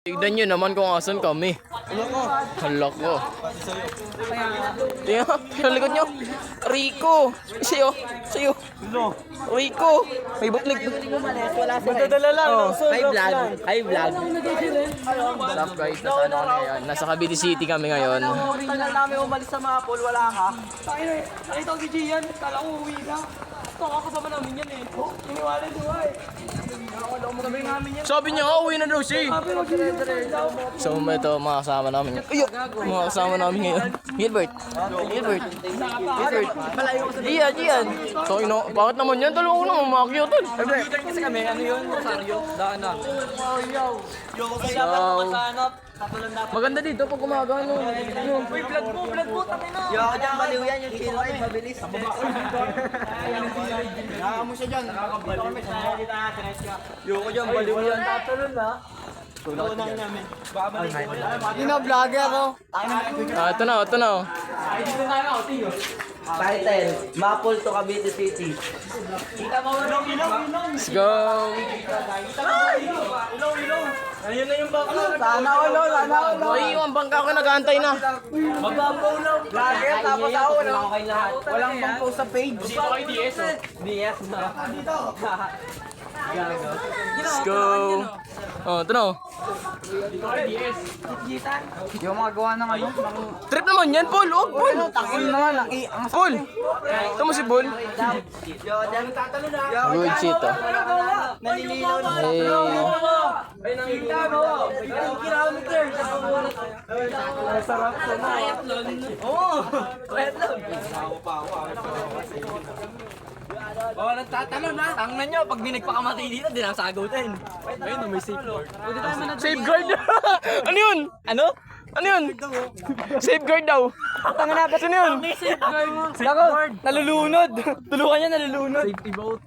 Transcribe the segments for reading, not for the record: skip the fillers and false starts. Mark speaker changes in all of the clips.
Speaker 1: Tignan nyo naman kung asan kami. Hala ko. Tingnan, sa likod nyo. Rico. Sa'yo. Sa'yo. Rico. May buklig.
Speaker 2: Magdadala lang.
Speaker 1: Hi vlog. Hi vlog. What's up guys? Nasa ano kami ngayon? Nasa Cavite City kami ngayon.
Speaker 2: Tagal namin umalis sa mga pool, wala ka. Nakita ko si Gian, kala ko uwi na. Ito, kakasama namin yan eh. Iniwala ko eh. Sabi namin yan.
Speaker 1: Sabi niya nga, uwi na daw siya. So ito, mga kasama namin. Ayun! Mga kasama namin ngayon. Gilbert. Gilbert. Gilbert. Gian, Gian. So, bakit naman yan? Dalawa ko naman, mga cute.
Speaker 2: Kasi kami, ano yun? Rosario. Daan na.
Speaker 1: Maganda dito pag umaga, no?
Speaker 2: Uy, vlog mo, takin na.
Speaker 3: Yo, ako dyan, baliw yan yung kilo ay mabilis. Nakaka mo siya dyan. Yo, ako dyan, baliw yan.
Speaker 2: Tatalon na.
Speaker 3: Tunang namin.
Speaker 2: Yun na, vlogger ako.
Speaker 1: Ito na, ito na.
Speaker 3: Title, Mapol to Cavite City.
Speaker 1: Let's go!
Speaker 2: Ayun na yung bakla.
Speaker 3: Sana ulo, sana ulo.
Speaker 1: Uy, yung bangka ko nag-aantay na.
Speaker 3: Magbabaw lang. Vlogger, tapos ako, walang pang post sa page.
Speaker 2: Dito kay DS oh. DS na.
Speaker 1: Let's go! Oh, ito na.
Speaker 3: Yung mga gawa ng ano.
Speaker 1: Trip naman yan, Paul. Oh, Paul.
Speaker 3: Takil naman, ang
Speaker 1: Paul. Ito mo si Paul.
Speaker 3: Yo, dyan tatalon na.
Speaker 1: Good shit, oh.
Speaker 3: Nalilinaw na.
Speaker 1: Hey.
Speaker 3: Ay, nakikita mo. 2 kilometers. Masarap sa triathlon. Oo, triathlon.
Speaker 2: Oh, nagtatalon ha. Tangnan nyo, pag may nagpakamatay dito, di na sagutin. Ayun, may safeguard.
Speaker 1: Safeguard. Ano yun?
Speaker 2: Ano?
Speaker 1: Ano yun? Safeguard daw.
Speaker 2: Tangin na,
Speaker 1: Sino yun?
Speaker 2: Safeguard. Nalulunod. Tulungan niya, nalulunod. Safety boat.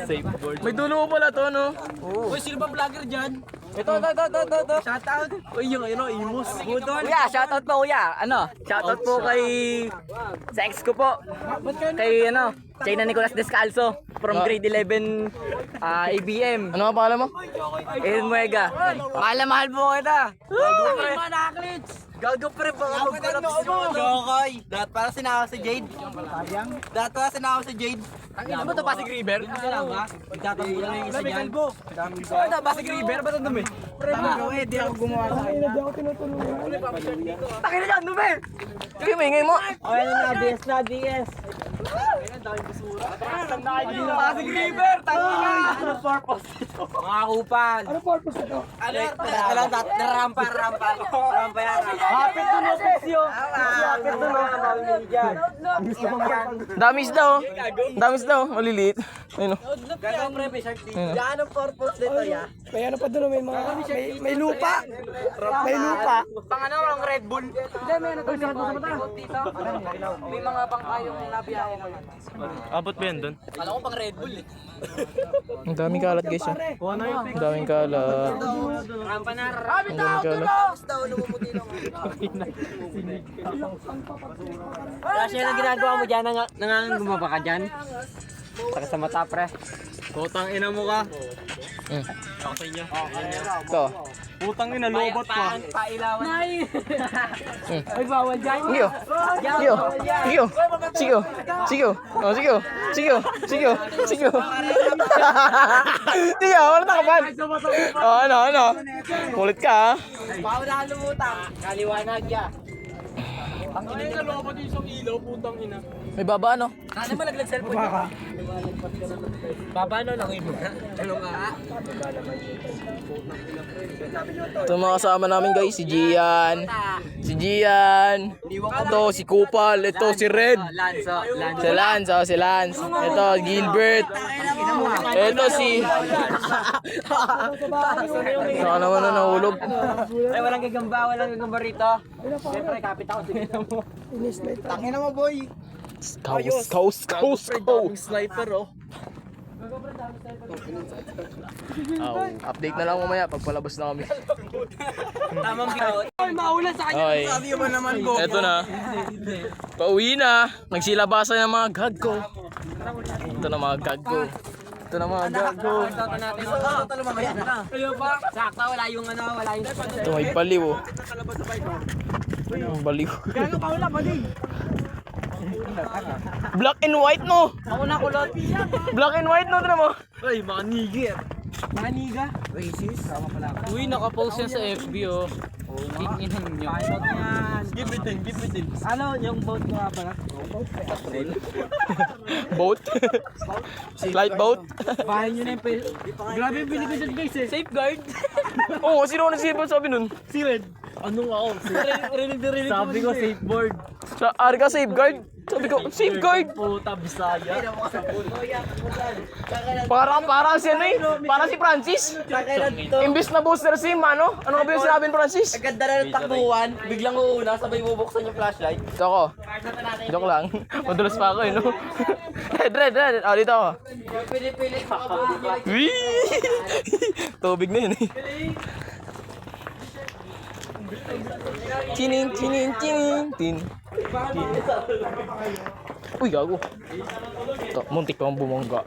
Speaker 1: Safeguard. May dulo pala to, no?
Speaker 2: Uy, sino ba vlogger dyan?
Speaker 3: Ito.
Speaker 2: Shoutout. Uy, yung ano, Imus. Budol.
Speaker 3: Kuya, shoutout po kuya. Ano? Shoutout po kay sa ex ko po. Kay ano, China Nicolas Descalzo from grade 11 ABM.
Speaker 1: Ano nga pangalan mo?
Speaker 3: El Muega. Mahal po kita. Gago pre, baka magkarap mo. Jokoy. Dapat para sinakaw si Jade. Dapat para sinakaw si Jade.
Speaker 2: Ano ba ito, Pasig River? Magtatambo lang yung isa dyan. Ano ito, Pasig River? Ba't ang dumi?
Speaker 3: Di ako gumawa sa kanya.
Speaker 2: Takin na dyan, dumi!
Speaker 1: Sige, maingay mo.
Speaker 3: Okay na, DS na, DS.
Speaker 2: Pasig River! Tangin na!
Speaker 3: Ano purpose ito? Mga kupal. Ano purpose ito? Ano, rampa yan. Hapit to no, Pixio. Hapit to no.
Speaker 1: Damis daw. Damis daw. Maliliit. Ayun, oh.
Speaker 3: Gagawin pre, may shark dito. Yan ang purpose nito, ya.
Speaker 2: May ano pa doon, may mga, may lupa. May lupa.
Speaker 3: Pang ano, ang Red Bull.
Speaker 2: Hindi, may ano doon, dito. May mga pangkayong nabiyahe naman.
Speaker 1: Abot ba yan doon?
Speaker 2: Alam ko pang Red Bull eh.
Speaker 1: Ang daming kalat, guys. Oh. Ang daming kalat.
Speaker 3: Rampa na.
Speaker 1: Ang daming kalat.
Speaker 3: Daw, lumumuti lang. Kasi yung ginagawa mo dyan, nangangumaba ka dyan? Saka sa mata, pre.
Speaker 2: Putang ina mo ka.
Speaker 1: Ito.
Speaker 2: Putang ina, lobot pa.
Speaker 3: Pailawan.
Speaker 2: Ay, bawal dyan.
Speaker 1: Sige, oh. Sige, oh. Sige, oh. Sige, oh. Sige, oh. Oh, sige, oh. Sige, oh. Sige, oh. Sige, oh. Sige, oh. Wala takaban. Oh, ano. Kulit ka, ha?
Speaker 3: Bawal na lumutang. Kaliwanag ya.
Speaker 2: Ang ina na lobot yung isang ilaw, putang ina.
Speaker 1: May baba, no?
Speaker 3: Ano mo naglag-cellphone niya? Baba no lang ibo. Ano nga?
Speaker 1: Ito mga kasama namin, guys. Si Gian. Si Gian. Ito, si Kupal. Ito, si Red. Si Lance. Ito, Gilbert. Ito, si... Saka naman na nahulog.
Speaker 3: Ay, walang gagamba rito. Siyempre, kapit ako. Tangin na mo, boy.
Speaker 1: Coast.
Speaker 2: Sniper oh.
Speaker 1: Update na lang mamaya pag palabas na kami.
Speaker 3: Tamang biyot.
Speaker 2: Ay, maulan sa kanya.
Speaker 1: Okay.
Speaker 3: Sabi mo naman, go.
Speaker 1: Eto na. Pauwi na. Nagsilabasan ng mga gag ko. Ito na mga gag ko. Ito na mga gago.
Speaker 3: Ayun pa. Sakta, wala yung ano, wala yung...
Speaker 1: Ito may baliw oh. Ang baliw.
Speaker 2: Gago pa wala, bading.
Speaker 1: Black and white no.
Speaker 2: Ako na kulot.
Speaker 1: Black and white no, tira mo.
Speaker 3: Ay, mga nigger.
Speaker 2: Maniga.
Speaker 3: Uy, nakapost yan sa FB oh. King-inan nyo.
Speaker 2: Give it in. Ano, yung boat nga pala?
Speaker 1: Boat. Light boat.
Speaker 2: Bahay nyo na yung Grabe yung bili ko dyan guys eh.
Speaker 3: Safeguard.
Speaker 1: Oo, sino nag-save sabi nun?
Speaker 2: Siwed. Anong ako? Rinig na rinig
Speaker 3: Sabi ko safeboard.
Speaker 1: Sa Arga safeguard. Sabi ko, safeguard.
Speaker 3: Puta, Bisaya.
Speaker 1: Para si ano eh. Para si Francis. Imbis na booster sim, ano? Ano ba yung sinabi ni Francis?
Speaker 3: Ganda na ng takbuhan. Biglang uuna, sabay bubuksan yung flashlight.
Speaker 1: Ito ako. Joke lang. Madulas pa ako eh, no? Red. Oh, dito ako.
Speaker 3: Pili-pili pa ka.
Speaker 1: Wee! Tubig na yun eh. Chinin. Tin. Uy, gago. Ito, muntik pa ang bumangga.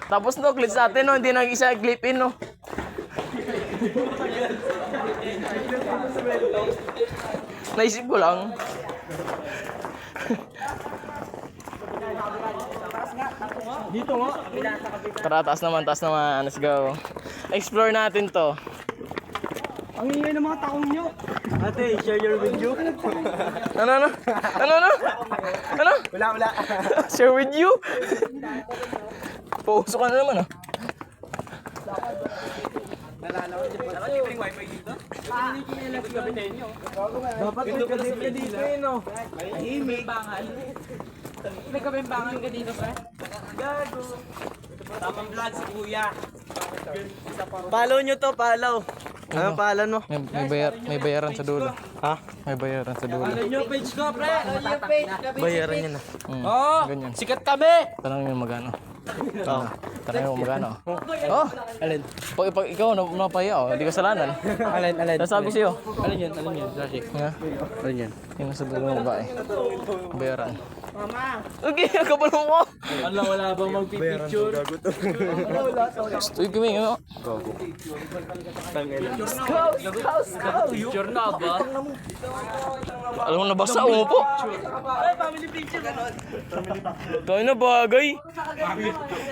Speaker 1: Tapos no, glitch natin no, hindi na isa clip in no. Naisip ko lang.
Speaker 2: Dito nga.
Speaker 1: Tara, taas naman. Let's go. Explore natin to.
Speaker 2: Ang ingay ng mga takong nyo. Ate, share your video.
Speaker 1: Ano?
Speaker 2: Wala.
Speaker 1: Share with you? Pauso ka na naman ah.
Speaker 2: Dapat may kadip ka dito eh, no? Tahimik. May kabimbangan ka dito, pre? Gago. Tamang vlog si kuya. Follow nyo to, follow. Ano pangalan mo?
Speaker 1: May bayaran sa dulo.
Speaker 2: Ha?
Speaker 1: May bayaran sa dulo.
Speaker 2: Follow nyo page ko, pre. Follow nyo page.
Speaker 3: Bayaran niya na.
Speaker 2: Oo,
Speaker 1: Ganyan.
Speaker 2: sikat kami.
Speaker 1: Tanong yung magano. Tanong yung magano. Oh, alin? Pag ikaw napaya oh, hindi kasalanan.
Speaker 2: Alin.
Speaker 1: Nasabi sa'yo.
Speaker 2: Alin yan, Joshik.
Speaker 1: Nga,
Speaker 2: Alin yan.
Speaker 1: yung sa dulo ng babae. Bayaran. Mama! Okay, kabalong ko!
Speaker 2: Wala bang magpipicture?
Speaker 1: Uy, kuming ano?
Speaker 3: Picture na ba?
Speaker 1: Alam mo, nabasa mo po.
Speaker 2: Ay, family picture.
Speaker 1: Tayo na bagay.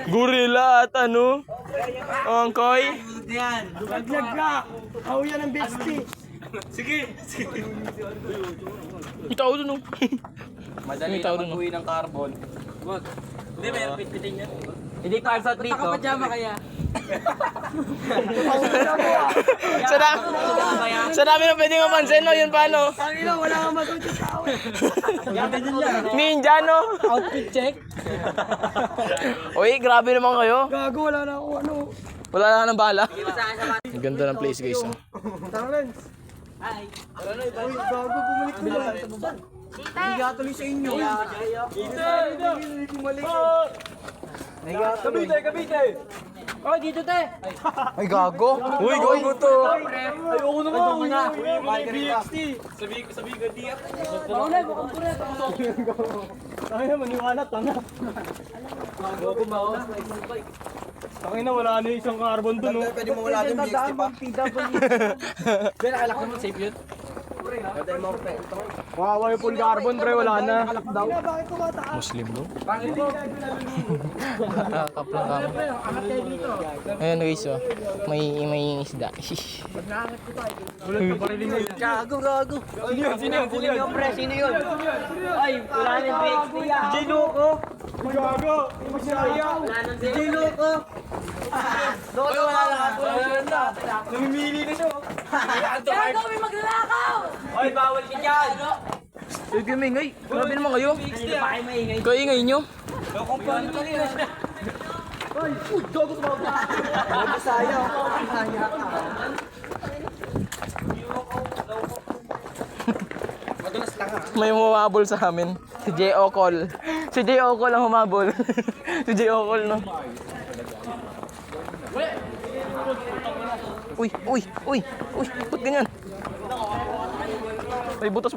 Speaker 1: Gorilla at ano? Angkoy.
Speaker 2: Yan. Laglag ka. Ako yan ang bestie.
Speaker 1: May tao dun oh.
Speaker 3: Madali
Speaker 1: May tao
Speaker 3: na
Speaker 1: dun oh.
Speaker 3: mag-uwi ng carbon.
Speaker 2: Hindi, may pitpitin yan.
Speaker 3: Hindi pa sa trito.
Speaker 2: Nakapajama kaya.
Speaker 1: Sa dami na pwede mapansin no, yun paano?
Speaker 2: Ang ina, wala kang masuot yung tao.
Speaker 1: Ninja no?
Speaker 2: Outfit check.
Speaker 1: Uy, grabe naman kayo.
Speaker 2: Gago, wala na ako ano.
Speaker 1: Wala na ng bala. Ang ganda ng place guys. Oh.
Speaker 2: Tara, Lens. Hi. Uy, gago, bumalik mo na. Higa tuloy sa inyo. Hindi bumalik. Kabite. Oh, dito te.
Speaker 1: Ay gago. Uy, gago to.
Speaker 2: Ayoko naman. BXT. Sabi ka di. Paulay, bukang pura. Tangina, maniwala, tanga. Gago ba ako? Tangina, wala na isang carbon dun. Pwede mo wala din BXT pa. Kaya nakalak naman, safe yun. Wawa yung full carbon, pre, wala na.
Speaker 1: Muslim no? Nakakap lang kami. Ayun guys oh. May isda.
Speaker 3: Gago.
Speaker 2: Sino yun, pre? Sino yun? Ay, wala na yung BXT. DJ Loco. Gago. DJ Loco. Loco, wala na. Namimili na siya.
Speaker 4: Gago, may magnanakaw!
Speaker 2: Ay, bawal ka dyan.
Speaker 1: Uy, kumingay. Grabe naman kayo. Kaingay nyo.
Speaker 2: Lokong pala kanina siya. Ay, gago ka ba? Bisaya. Madulas lang ha.
Speaker 1: May humabol sa amin. Si J.O. Cole. Si J.O. Cole ang humabol. Si J.O. Cole no. Uy. Ba't ganyan? Ay, butas.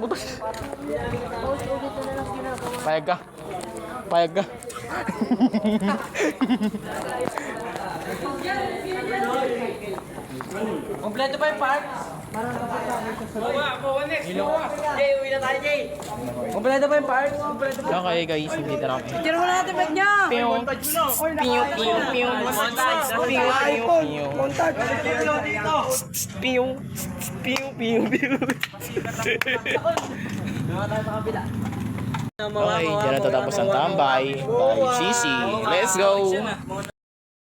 Speaker 1: Payag ka. Payag ka.
Speaker 3: Kompleto pa yung parts? Jay, uwi na tayo, Jay. Kompleto pa yung parts? Kompleto pa.
Speaker 1: Okay guys, dito na kami.
Speaker 4: Tira mo na natin bet niya.
Speaker 1: Piyo, piyo, piyo, piyo, piyo, piyo, piyo, piyo, piyo, piyo. Okay, dyan na tatapos ang tambay. Bye, Sisi. Let's go!